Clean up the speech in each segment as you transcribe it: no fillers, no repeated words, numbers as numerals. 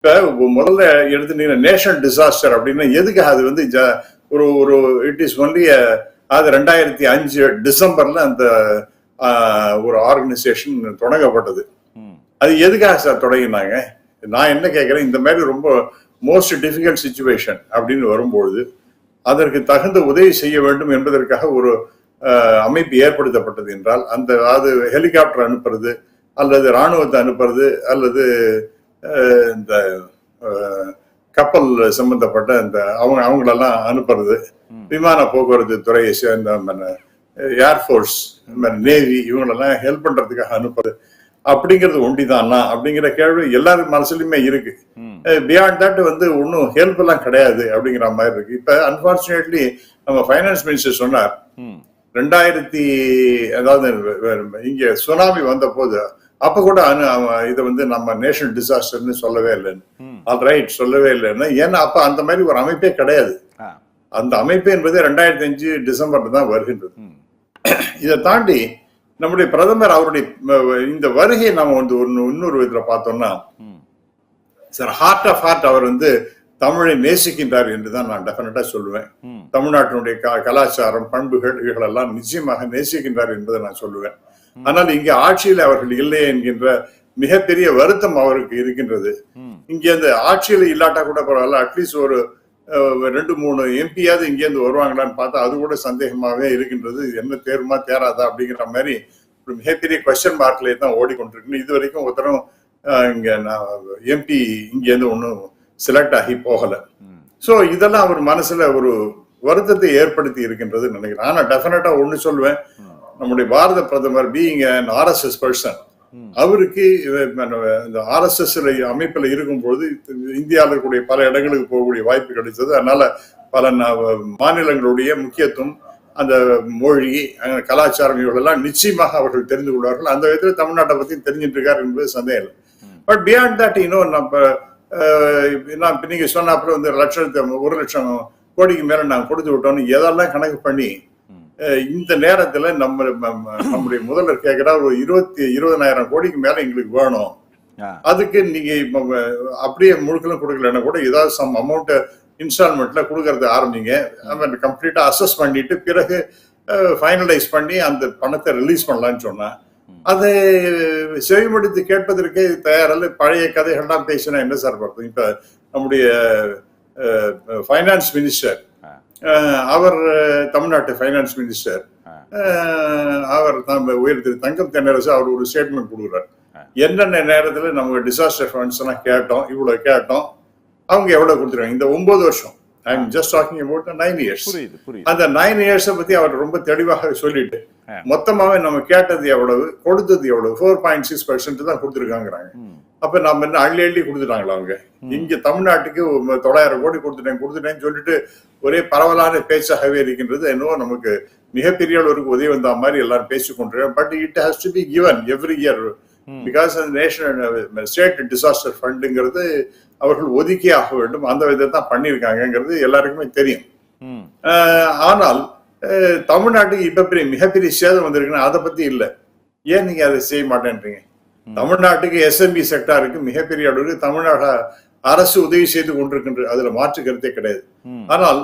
இப்ப முதல்ல எடுத்துட்டீங்கன்னா நேஷனல் டிசாஸ்டர் அப்படின்னா எதுக்கு அது வந்து ஒரு ஒரு இட் இஸ் ஒன்லி அது 2005 டிசம்பர்ல அந்த ஒரு ஆர்கனைசேஷன் தொடங்கப்பட்டது. அது எதுக்காக சார் தொடங்கினாங்க? நான் என்ன கேட்கிறேன், இந்த மாதிரி ரொம்ப மோஸ்ட் டிஃபிகல்ட் சிச்சுவேஷன் அப்படின்னு வரும்பொழுது அதற்கு தகுந்த உதவி செய்ய வேண்டும் என்பதற்காக ஒரு அமைப்பு ஏற்படுத்தப்பட்டது என்றால் அந்த அது ஹெலிகாப்டர் அனுப்புறது அல்லது ராணுவத்தை அனுப்புறது அல்லது இந்த கப்பல் சம்பந்தப்பட்ட இந்த அவங்களெல்லாம் அனுப்புறது, விமான போக்குவரத்து துறையை சேர்ந்த ஏர்ஃபோர்ஸ், நேவி இவங்களெல்லாம் ஹெல்ப் பண்றதுக்காக அனுப்புறது அப்படிங்கிறது ஒண்டிதானா அப்படிங்கிற கேள்வி எல்லாரும் மனசுலயுமே இருக்கு. பியாண்ட் தட் வந்து ஒன்னும் ஹெல்ப் எல்லாம் கிடையாது அப்படிங்கிற மாதிரி இருக்கு. இப்ப அன்பார்ச்சுனேட்லி நம்ம ஃபைனான்ஸ் மினிஸ்டர் சொன்னார் 2000 அதாவது இங்க சுனாமி வந்த போது அப்ப கூட இதை வந்து நம்ம நேஷனல் டிசாஸ்டர்னு சொல்லவே இல்லைன்னு. ஆல்ரைட், சொல்லவே இல்லைன்னு. ஏன்னா அப்ப அந்த மாதிரி ஒரு அமைப்பே கிடையாது. அந்த அமைப்பு என்பது 2005 டிசம்பர்ல தான் வருகின்றது. இதை தாண்டி நம்முடைய பிரதமர் அவருடைய இந்த வருகையை நாம வந்து இன்னொரு விதத்துல பார்த்தோம்னா சார், ஹார்ட் ஆஃப் ஹார்ட் அவர் வந்து தமிழை நேசிக்கின்றார் என்றுதான் நான் டெஃபினட்டா சொல்லுவேன். தமிழ்நாட்டினுடைய கலாச்சாரம், பண்புகள் இவைகளெல்லாம் நிச்சயமாக நேசிக்கின்றார் என்பதை நான் சொல்லுவேன். ஆனால் இங்க ஆட்சியில் அவர்கள் இல்லை என்கின்ற மிகப்பெரிய வருத்தம் அவருக்கு இருக்கின்றது. இங்க அந்த ஆட்சியில இல்லாட்டா கூட பரவாயில்ல, அட்லீஸ்ட் ஒரு 2-3 எம்பியாவது இங்கேருந்து வருவாங்களான்னு பார்த்தா அது கூட சந்தேகமாவே இருக்கின்றது. என்ன தேருமா தேராதா அப்படிங்கிற மாதிரி ஒரு மிகப்பெரிய கொஸ்டின் மார்க்லேயே தான் ஓடிக்கொண்டிருக்கு. இது வரைக்கும் ஒருத்தரும் இங்க எம்பி இங்கேருந்து ஒன்றும் செலக்ட் ஆகி போகல. ஸோ இதெல்லாம் அவர் மனசுல ஒரு வருத்தத்தை ஏற்படுத்தி இருக்கின்றது நினைக்கிறேன். ஆனா டெஃபினட்டா ஒண்ணு சொல்லுவேன், நம்முடைய பாரத பிரதமர் பீயிங் an RSS பர்சன், அவருக்கு இந்த RSS அமைப்புல இருக்கும்போது இந்தியாவில் இருக்கக்கூடிய பல இடங்களுக்கு போகக்கூடிய வாய்ப்பு கிடைத்தது. அதனால பல மாநிலங்களுடைய முக்கியத்துவம், அந்த மொழி, கலாச்சாரம் இவர்களெல்லாம் நிச்சயமாக அவர்கள் தெரிந்து கொள்வார்கள். அந்த விதத்தில் தமிழ்நாட்டை பத்தி தெரிஞ்சிட்டு இருக்காரு என்பது சந்தேகம் இல்லை. பட் பியாண்ட் தட் நம்ம நீங்க சொன்ன அப்புறம் வந்து 1,00,000 கோடிக்கு மேல நாங்க கொடுத்து விட்டோம்னு எதெல்லாம் கணக்கு பண்ணி இந்த நேரத்துல நம்முடைய முதல்வர் கேட்கிறா ஒரு 20,000 கோடிக்கு மேல எங்களுக்கு வேணும். அதுக்கு நீங்க அப்படியே முழுக்கலும் கொடுக்கலன்னா கூட ஏதாவது சம் அமௌண்ட் இன்ஸ்டால்மெண்ட்ல கொடுக்கறது ஆரம்பிங்க. கம்ப்ளீட்டா அசஸ் பண்ணிட்டு பிறகு ஃபைனலைஸ் பண்ணி அந்த பணத்தை ரிலீஸ் பண்ணலான்னு சொன்னா அதை செவிமடுத்து கேட்பதற்கே தயாரில்ல. பழைய கதைகள்லாம் பேசினா என்ன சார் பார்த்தோம். இப்ப நம்முடைய ஃபைனான்ஸ் மினிஸ்டர், அவர் தமிழ்நாட்டு ஃபைனான்ஸ் மினிஸ்டர், அவர் உயர் திரு தங்கம் தென்னரசு, அவர் ஒரு ஸ்டேட்மெண்ட் கொடுக்குறாரு. என்னென்ன நேரத்துல நம்ம டிசாஸ்டர் ஃபண்ட்ஸ் எல்லாம் கேட்டோம், இவ்வளவு கேட்டோம், அவங்க எவ்வளவு கொடுத்துருக்காங்க இந்த 9 வருஷம். I am just talking about 9 years. அந்த 9 இயர்ஸை பத்தி அவர் ரொம்ப தெளிவாக சொல்லிட்டு மொத்தமாவே நம்ம கேட்டது எவ்வளவு, கொடுத்தது எவ்வளவு, 4.6% தான் கொடுத்துருக்காங்கிறாங்க. அப்ப நம்ம என்ன அள்ளி கொடுத்துட்டாங்களா அவங்க? இங்க தமிழ்நாட்டுக்கு 900 கோடி கொடுத்துட்டேன்னு சொல்லிட்டு ஒரே பரவலான பேச்சாகவே இருக்கின்றது. என்னவோ நமக்கு மிகப்பெரிய அளவுக்கு உதவி வந்த மாதிரி எல்லாரும் பேசிக்கொண்டிருக்கோம். But it has to be given every year because அந்த நேஷனல் ஸ்டேட் டிசாஸ்டர் ஃபண்டுங்கிறது அவர்கள் ஒதுக்கி ஆக வேண்டும். அந்த விதத்தை தான் பண்ணியிருக்காங்கிறது எல்லாருக்குமே தெரியும். ஆனால் தமிழ்நாட்டுக்கு இப்ப மிகப்பெரிய சேதம் வந்திருக்குன்னா அதை பத்தி இல்லை. ஏன் நீங்க அதை செய்ய மாட்டேன்றீங்க? தமிழ்நாட்டுக்கு எஸ்எம்பி செக்டாருக்கு மிகப்பெரிய அளவுக்கு தமிழ்நாடு அரசு உதவி செய்து கொண்டிருக்கின்ற, அதுல மாற்று கருத்தே கிடையாது. ஆனால்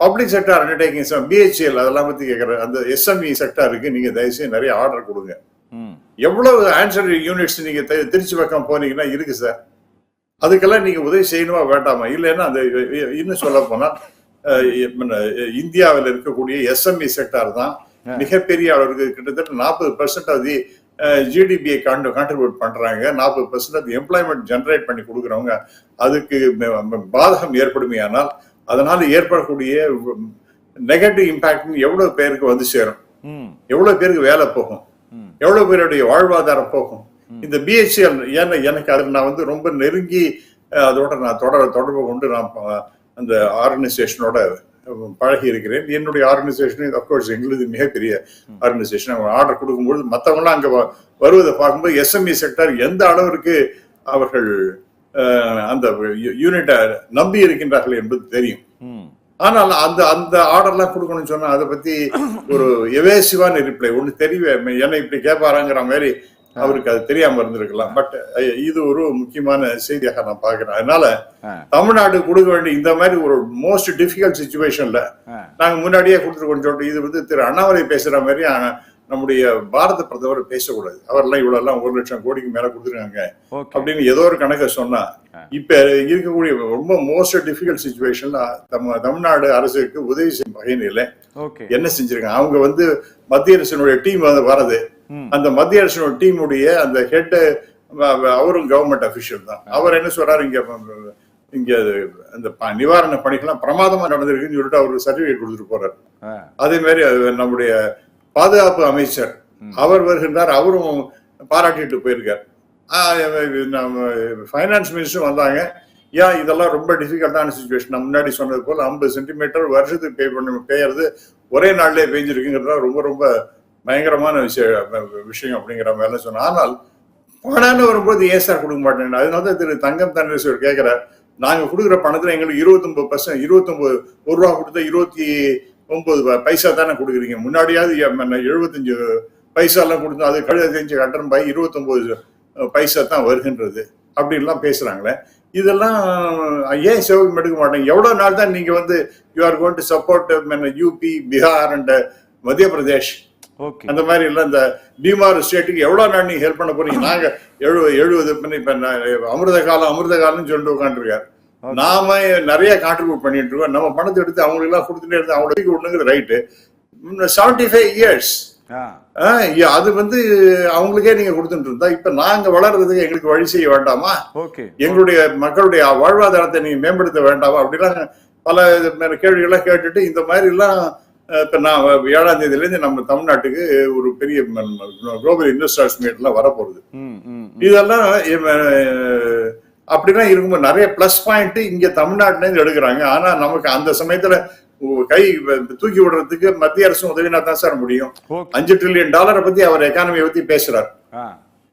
பப்ளிக் செக்டார் அண்டர்டேக்கிங்ஸ், பிஹெச்எல் அதெல்லாம் பத்தி கேட்கிற அந்த எஸ்எம்இ செக்டாருக்கு நீங்க தயவுசெய்து நிறைய ஆர்டர் கொடுங்க. எவ்வளவு ஆன்சர் யூனிட்ஸ் நீங்க திருச்சி பக்கம் போனீங்கன்னா இருக்கு சார். அதுக்கெல்லாம் நீங்க உதவி செய்யணுமா வேண்டாமா? இல்லைன்னா அந்த இன்னும் சொல்ல போனா இந்தியாவில் இருக்கக்கூடிய எஸ்எம்இ செக்டார் தான் மிகப்பெரிய அளவுக்கு கிட்டத்தட்ட 40% ஆஃப் தி ஜிடிபியை கான்ட்ரிபியூட் பண்றாங்க. 40% ஆஃப் எம்ப்ளாய்மெண்ட் ஜெனரேட் பண்ணி கொடுக்குறவங்க. அதுக்கு பாதகம் ஏற்படுமையானால் அதனால ஏற்படக்கூடிய நெகட்டிவ் இம்பாக்ட் எவ்வளவு பேருக்கு வந்து சேரும், எவ்வளவு பேருக்கு வேலை போகும், எவ்வளவு பேருடைய வாழ்வாதாரம் போகும். இந்த பிஹெச்எல் ஏன்னா எனக்கு அதில் நான் வந்து ரொம்ப நெருங்கி அதோட நான் தொடர்பு கொண்டு நான் அந்த ஆர்கனைசேஷனோட பழகி இருக்கிறேன். என்னுடைய ஆர்கனைசேஷன் அப்கோர்ஸ் எங்களுக்கு மிகப்பெரிய ஆர்கனைசேஷன். அவங்க ஆர்டர் கொடுக்கும்போது மற்றவங்களாம் அங்கே வருவதை பார்க்கும்போது எஸ்எம்இ செக்டர் எந்த அளவிற்கு அவர்கள் அந்த யூனிட்டை நம்பி இருக்கின்றார்கள் என்பது தெரியும். ஆனால் அந்த அந்த ஆர்டர்லாம் கொடுக்கணும்னு சொன்னா அதை பத்தி ஒரு எவேசிவான ரிப்ளை ஒண்ணு தெரியவே என்ன இப்படி கேட்பாராங்கிற மாதிரி அவருக்கு அது தெரியாம இருந்திருக்கலாம். பட் இது ஒரு முக்கியமான செய்தியாக நான் பாக்குறேன். அதனால தமிழ்நாடு கொடுக்க வேண்டிய இந்த மாதிரி ஒரு மோஸ்ட் டிஃபிகல்ட் சிச்சுவேஷன்ல நாங்க முன்னாடியே கொடுத்துருக்கோம் சொல்லிட்டு இது வந்து திரு அண்ணாமலை பேசுற மாதிரி நம்முடைய பாரத பிரதமர் பேசக்கூடாது. அவர்லாம் இவ்வளவு எல்லாம் 1 லட்சம் கோடிக்கு மேல கொடுத்துருக்காங்க அப்படின்னு ஏதோ ஒரு கணக்கை சொன்னா இப்ப இருக்கக்கூடிய ரொம்ப மோஸ்ட் டிஃபிகல்ட் சிச்சுவேஷன்ல தமிழ்நாடு அரசுக்கு உதவி செய்யும் வகையில என்ன செஞ்சிருக்காங்க. அவங்க வந்து மத்திய அரசினுடைய டீம் வந்து வரது, அந்த மத்திய அரசினுடைய டீமுடைய அந்த ஹெட் அவரும் கவர்மெண்ட் அபிஷியல் தான். அவர் என்ன சொல்றாரு, இங்க அந்த நிவாரண பணிகள்லாம் பிரமாதமா நடந்திருக்குன்னு சொல்லிட்டு அவருக்கு சர்டிபிகேட் கொடுத்துட்டு போறாரு. அதே மாதிரி நம்முடைய பாதுகாப்பு அமைச்சர் அவர் வருகின்றார், அவரும் பாராட்டிட்டு போயிருக்கார். ஃபைனான்ஸ் மினிஸ்டர் வந்தாங்க, இதெல்லாம் ரொம்ப டிஃபிகல்ட்டான சிச்சுவேஷன். நான் முன்னாடி சொன்னது போல 50 சென்டிமீட்டர் வருஷத்துக்கு பெய்யறது ஒரே நாள்லயே பெய்ஞ்சிருக்குங்கிறதா ரொம்ப ரொம்ப பயங்கரமான விஷயம் அப்படிங்கிற மாதிரி சொன்னேன். ஆனால் பணம்னு வரும்போது ஏன் சார் கொடுக்க மாட்டேன்? அதனால திரு தங்கம் தண்டேஸ்வர் கேட்கிறார், நாங்க கொடுக்குற பணத்துல எங்களுக்கு 29% 29 1 ரூபா கொடுத்தா 29 பைசா தானே கொடுக்குறீங்க. முன்னாடியாவது 75 பைசா எல்லாம் கொடுத்தோம், அது கழுத கட்டணம் 29 பைசா தான் வருகின்றது அப்படின்லாம் பேசுறாங்களே. இதெல்லாம் ஏன் செவகம் எடுக்க மாட்டேங்க? எவ்வளவு நாள் தான் நீங்க வந்து you are going to support UP, Bihar and Madhya Pradesh அந்த மாதிரி எல்லாம் இந்த பீமார் ஸ்டேட்டுக்கு எவ்வளவு நாள் நீங்க ஹெல்ப் பண்ண போறீங்க? நாங்க 70 இப்ப அமிர்த காலம்னு சொல்லிட்டு உட்காந்துருக்காரு. நாம நிறைய கான்ட்ரிபியூட் பண்ணிட்டு இருக்கோம். நம்ம பணத்தை எடுத்து அவங்களுக்கு எல்லாம் கொடுத்துட்டே இருந்து அவங்களுக்கு ஒண்ணுங்கிற ரைட்டு 75 இயர்ஸ் அது வந்து அவங்களுக்கே நீங்க கொடுத்துட்டு இருந்தா இப்ப நாங்க வளர்றதுக்கு எங்களுக்கு வழி செய்ய வேண்டாமா? எங்களுடைய மக்களுடைய வாழ்வாதாரத்தை நீங்க மேம்படுத்த வேண்டாமா? அப்படிலாம் பல கேள்விகள்லாம் கேட்டுட்டு இந்த மாதிரி எல்லாம் இப்ப நான் 7ஆம் தேதியில இருந்து நம்ம தமிழ்நாட்டுக்கு ஒரு பெரிய குளோபல் இன்வெஸ்டர்ஸ் மீட் எல்லாம் வரப்போகுது. இதெல்லாம் அப்படிலாம் இருக்கும்போது நிறைய பிளஸ் பாயிண்ட் இங்க தமிழ்நாட்டுல இருந்து எடுக்கிறாங்க. ஆனா நமக்கு அந்த சமயத்துல கை தூக்கி விடுறதுக்கு மத்திய அரசும் உதவினா தான் சார் முடியும். $5 trillion பத்தி அவர் எக்கானமியை பத்தி பேசுறார்.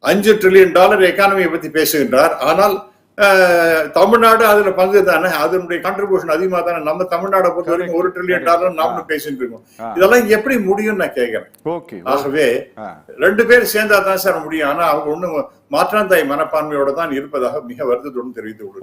$5 trillion எக்கானமியை பத்தி பேசுகின்றார். ஆனால் தமிழ்நாடு அதுல பங்கு தானே, அதனுடைய கான்ட்ரிபியூஷன் அதிகமா தானே. நம்ம தமிழ்நாடை பொறுத்த வரைக்கும் $1 trillion நாமளும் பேசிட்டு இருக்கோம். இதெல்லாம் எப்படி முடியும் நான் கேட்கிறேன். ஆகவே 2 பேர் சேர்ந்தா தான் சார் முடியும். ஆனா அவங்க ஒண்ணு மாற்றாந்தாய் மனப்பான்மையோட தான் இருப்பதாக மிக வருத்தத்துடன் தெரிவித்து